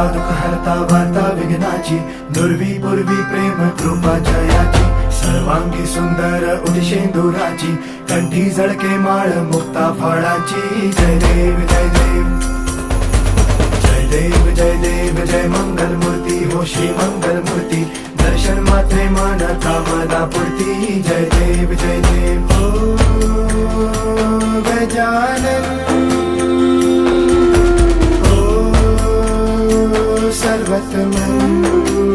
हरता दुःख हरता वार्ता विघ्नाची, दुर्वी पूर्वी प्रेम कृपा जयाची, सर्वांगी सुंदर उदिशेंदुराची, कंठी झळके माळ मुक्ता फळाची. जय देव जय देव जय देव जय देव जय मंगल मूर्ती हो श्री मंगल मूर्ती, दर्शन मात्रे मन कामना पूर्ती. जय देव जय देव हो गजानन सर्वतमन